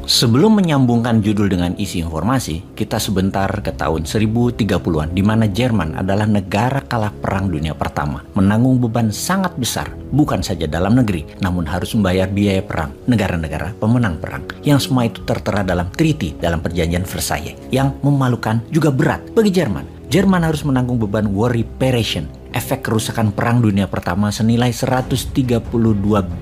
Sebelum menyambungkan judul dengan isi informasi, kita sebentar ke tahun 1030-an di mana Jerman adalah negara kalah Perang Dunia Pertama, menanggung beban sangat besar, bukan saja dalam negeri, namun harus membayar biaya perang negara-negara pemenang perang, yang semua itu tertera dalam treaty dalam perjanjian Versailles, yang memalukan juga berat bagi Jerman. Jerman harus menanggung beban war reparation, efek kerusakan Perang Dunia Pertama senilai 132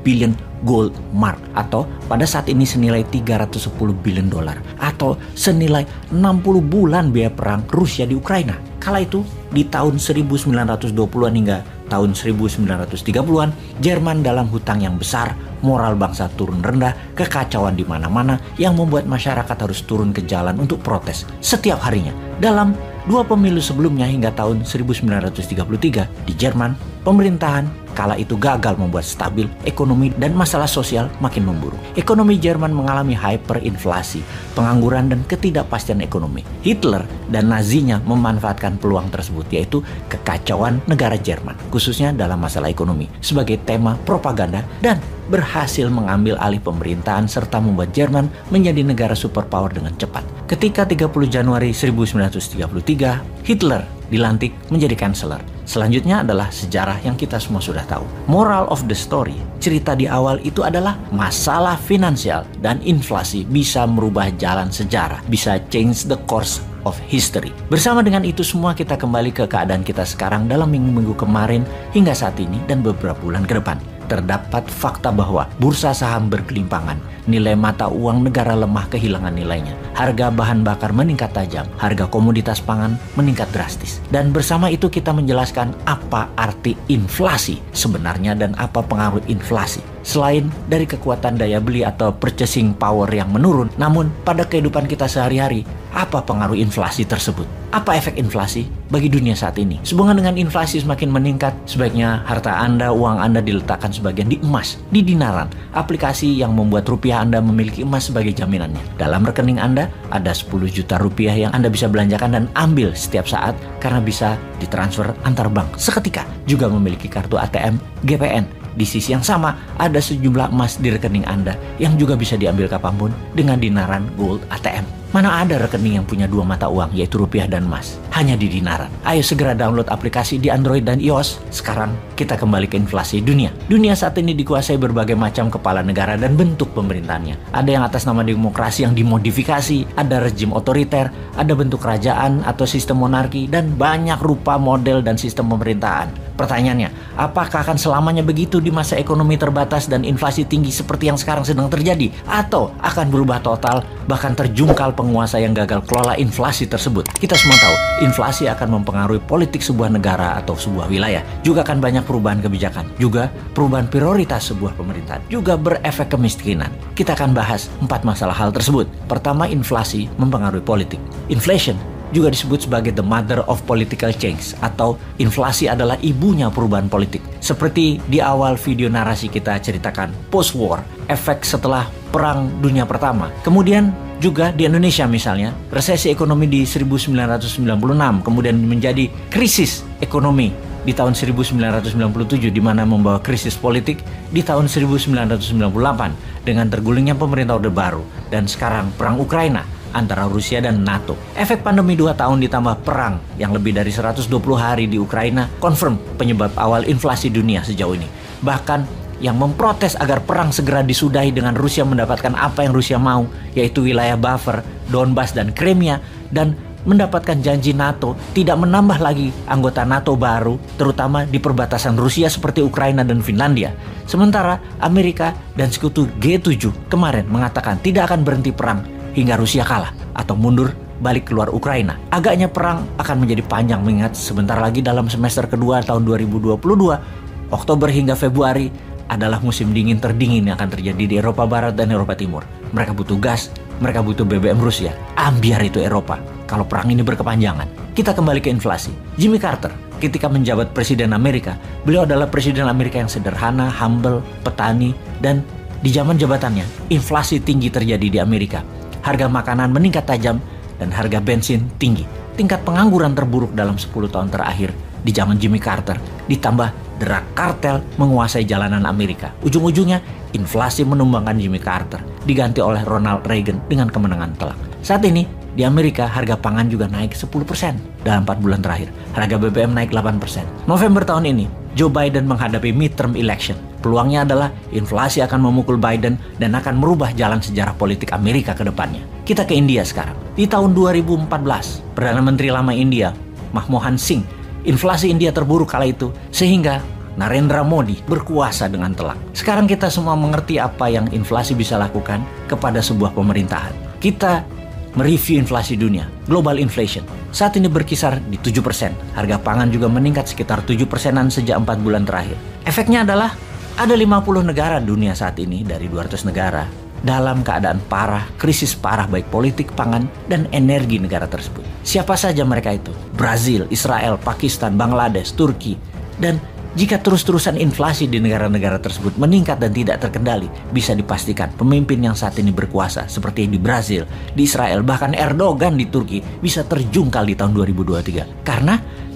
billion gold mark, atau pada saat ini senilai 310 billion dolar, atau senilai 60 bulan biaya perang Rusia di Ukraina. Kala itu di tahun 1920-an hingga tahun 1930-an, Jerman dalam hutang yang besar, moral bangsa turun rendah, kekacauan di mana-mana yang membuat masyarakat harus turun ke jalan untuk protes setiap harinya. Dalam 2 pemilu sebelumnya hingga tahun 1933 di Jerman, pemerintahan kala itu gagal membuat stabil ekonomi dan masalah sosial makin memburuk. Ekonomi Jerman mengalami hyperinflasi, pengangguran dan ketidakpastian ekonomi. Hitler dan Nazinya memanfaatkan peluang tersebut, yaitu kekacauan negara Jerman, khususnya dalam masalah ekonomi, sebagai tema propaganda dan berhasil mengambil alih pemerintahan serta membuat Jerman menjadi negara superpower dengan cepat. Ketika 30 Januari 1933, Hitler dilantik menjadi kanseler. Selanjutnya adalah sejarah yang kita semua sudah tahu. Moral of the story, cerita di awal itu adalah masalah finansial dan inflasi bisa merubah jalan sejarah, bisa change the course of history. Bersama dengan itu semua kita kembali ke keadaan kita sekarang dalam minggu-minggu kemarin hingga saat ini dan beberapa bulan ke depan. Terdapat fakta bahwa bursa saham berkelimpangan, nilai mata uang negara lemah kehilangan nilainya, harga bahan bakar meningkat tajam, harga komoditas pangan meningkat drastis. Dan bersama itu kita menjelaskan apa arti inflasi sebenarnya dan apa pengaruh inflasi. Selain dari kekuatan daya beli atau purchasing power yang menurun, namun pada kehidupan kita sehari-hari, apa pengaruh inflasi tersebut? Apa efek inflasi bagi dunia saat ini? Sehubungan dengan inflasi semakin meningkat, sebaiknya harta Anda, uang Anda diletakkan sebagian di emas, di dinaran, aplikasi yang membuat rupiah Anda memiliki emas sebagai jaminannya. Dalam rekening Anda ada 10 juta rupiah yang Anda bisa belanjakan dan ambil setiap saat karena bisa ditransfer antar bank seketika. Juga memiliki kartu ATM GPN. Di sisi yang sama, ada sejumlah emas di rekening Anda yang juga bisa diambil kapanpun dengan dinaran gold ATM. Mana ada rekening yang punya dua mata uang, yaitu rupiah dan emas, hanya di dinaran. Ayo segera download aplikasi di Android dan iOS. Sekarang kita kembali ke inflasi dunia. Dunia saat ini dikuasai berbagai macam kepala negara dan bentuk pemerintahannya. Ada yang atas nama demokrasi yang dimodifikasi, ada rezim otoriter, ada bentuk kerajaan atau sistem monarki, dan banyak rupa model dan sistem pemerintahan. Pertanyaannya, apakah akan selamanya begitu di masa ekonomi terbatas dan inflasi tinggi seperti yang sekarang sedang terjadi? Atau akan berubah total, bahkan terjungkal penguasa yang gagal kelola inflasi tersebut? Kita semua tahu, inflasi akan mempengaruhi politik sebuah negara atau sebuah wilayah. Juga akan banyak perubahan kebijakan, juga perubahan prioritas sebuah pemerintahan, juga berefek kemiskinan. Kita akan bahas 4 masalah hal tersebut. Pertama, inflasi mempengaruhi politik. Inflation juga disebut sebagai the mother of political change, atau inflasi adalah ibunya perubahan politik. Seperti di awal video narasi kita ceritakan, post-war, efek setelah Perang Dunia Pertama. Kemudian juga di Indonesia misalnya, resesi ekonomi di 1996, kemudian menjadi krisis ekonomi di tahun 1997, di mana membawa krisis politik di tahun 1998 dengan tergulingnya pemerintah Orde Baru, dan sekarang perang Ukraina antara Rusia dan NATO. Efek pandemi 2 tahun ditambah perang yang lebih dari 120 hari di Ukraina confirm penyebab awal inflasi dunia sejauh ini. Bahkan yang memprotes agar perang segera disudahi dengan Rusia mendapatkan apa yang Rusia mau, yaitu wilayah buffer, Donbas dan Crimea, dan mendapatkan janji NATO tidak menambah lagi anggota NATO baru, terutama di perbatasan Rusia seperti Ukraina dan Finlandia. Sementara Amerika dan sekutu G7 kemarin mengatakan tidak akan berhenti perang hingga Rusia kalah atau mundur balik keluar Ukraina. Agaknya perang akan menjadi panjang, mengingat sebentar lagi dalam semester kedua tahun 2022, Oktober hingga Februari adalah musim dingin terdingin yang akan terjadi di Eropa Barat dan Eropa Timur. Mereka butuh gas, mereka butuh BBM Rusia. Ambiar itu Eropa kalau perang ini berkepanjangan. Kita kembali ke inflasi. Jimmy Carter ketika menjabat Presiden Amerika, beliau adalah Presiden Amerika yang sederhana, humble, petani, dan di zaman jabatannya, inflasi tinggi terjadi di Amerika. Harga makanan meningkat tajam dan harga bensin tinggi. Tingkat pengangguran terburuk dalam 10 tahun terakhir di zaman Jimmy Carter, ditambah drug kartel menguasai jalanan Amerika. Ujung-ujungnya, inflasi menumbangkan Jimmy Carter, diganti oleh Ronald Reagan dengan kemenangan telak. Saat ini, di Amerika, harga pangan juga naik 10% dalam 4 bulan terakhir. Harga BBM naik 8%. November tahun ini, Joe Biden menghadapi midterm election. Peluangnya adalah inflasi akan memukul Biden dan akan merubah jalan sejarah politik Amerika ke depannya. Kita ke India sekarang. Di tahun 2014, Perdana Menteri lama India, Manmohan Singh, inflasi India terburuk kala itu, sehingga Narendra Modi berkuasa dengan telak. Sekarang kita semua mengerti apa yang inflasi bisa lakukan kepada sebuah pemerintahan. Kita mereview inflasi dunia, global inflation. Saat ini berkisar di 7%. Harga pangan juga meningkat sekitar 7%-an sejak 4 bulan terakhir. Efeknya adalah ada 50 negara dunia saat ini dari 200 negara dalam keadaan parah, krisis parah baik politik, pangan, dan energi negara tersebut. Siapa saja mereka itu? Brazil, Israel, Pakistan, Bangladesh, Turki, dan jika terus-terusan inflasi di negara-negara tersebut meningkat dan tidak terkendali, bisa dipastikan pemimpin yang saat ini berkuasa seperti di Brazil, di Israel, bahkan Erdogan di Turki bisa terjungkal di tahun 2023.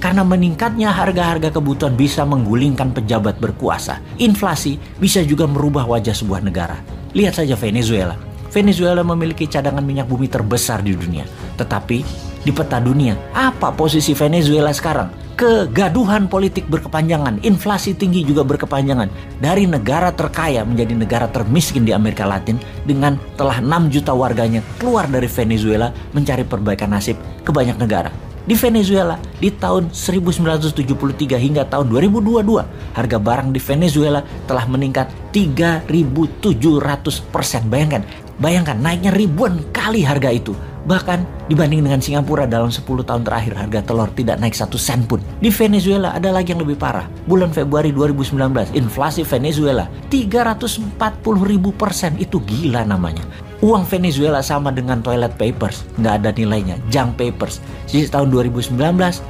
Karena meningkatnya harga-harga kebutuhan bisa menggulingkan pejabat berkuasa. Inflasi bisa juga merubah wajah sebuah negara. Lihat saja Venezuela. Venezuela memiliki cadangan minyak bumi terbesar di dunia. Tetapi di peta dunia, apa posisi Venezuela sekarang? Kegaduhan politik berkepanjangan, inflasi tinggi juga berkepanjangan. Dari negara terkaya menjadi negara termiskin di Amerika Latin dengan telah 6 juta warganya keluar dari Venezuela mencari perbaikan nasib ke banyak negara. Di Venezuela, di tahun 1973 hingga tahun 2022, harga barang di Venezuela telah meningkat 3.700%. Bayangkan naiknya ribuan kali harga itu. Bahkan dibanding dengan Singapura dalam 10 tahun terakhir harga telur tidak naik 1 sen pun. Di Venezuela ada lagi yang lebih parah. Bulan Februari 2019, inflasi Venezuela 340.000%. Itu gila namanya. Uang Venezuela sama dengan toilet papers, nggak ada nilainya, junk papers. Di tahun 2019, 20%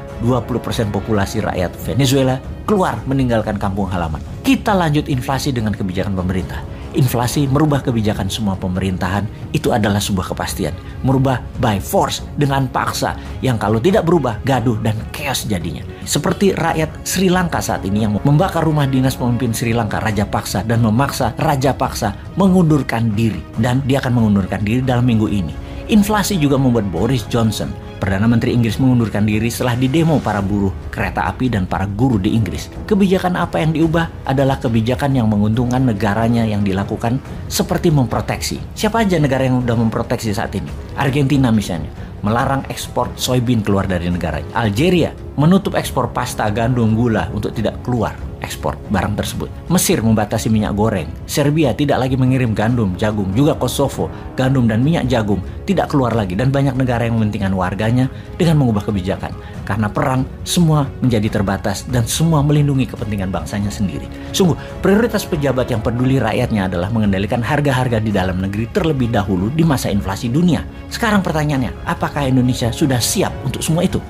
populasi rakyat Venezuela keluar meninggalkan kampung halaman. Kita lanjut inflasi dengan kebijakan pemerintah. Inflasi merubah kebijakan semua pemerintahan, itu adalah sebuah kepastian. Merubah by force, dengan paksa, yang kalau tidak berubah, gaduh dan chaos jadinya. Seperti rakyat Sri Lanka saat ini yang membakar rumah dinas pemimpin Sri Lanka, Rajapaksa, dan memaksa Rajapaksa mengundurkan diri. Dan dia akan mengundurkan diri dalam minggu ini. Inflasi juga membuat Boris Johnson, Perdana Menteri Inggris, mengundurkan diri setelah didemo para buruh kereta api dan para guru di Inggris. Kebijakan apa yang diubah adalah kebijakan yang menguntungkan negaranya yang dilakukan, seperti memproteksi. Siapa aja negara yang sudah memproteksi saat ini? Argentina misalnya, melarang ekspor soybean keluar dari negaranya. Algeria menutup ekspor pasta, gandum, gula untuk tidak keluar ekspor barang tersebut. Mesir membatasi minyak goreng. Serbia tidak lagi mengirim gandum, jagung. Juga Kosovo, gandum dan minyak jagung tidak keluar lagi. Dan banyak negara yang mementingkan warganya dengan mengubah kebijakan. Karena perang, semua menjadi terbatas dan semua melindungi kepentingan bangsanya sendiri. Sungguh, prioritas pejabat yang peduli rakyatnya adalah mengendalikan harga-harga di dalam negeri terlebih dahulu di masa inflasi dunia. Sekarang pertanyaannya, apakah Indonesia sudah siap untuk semua itu?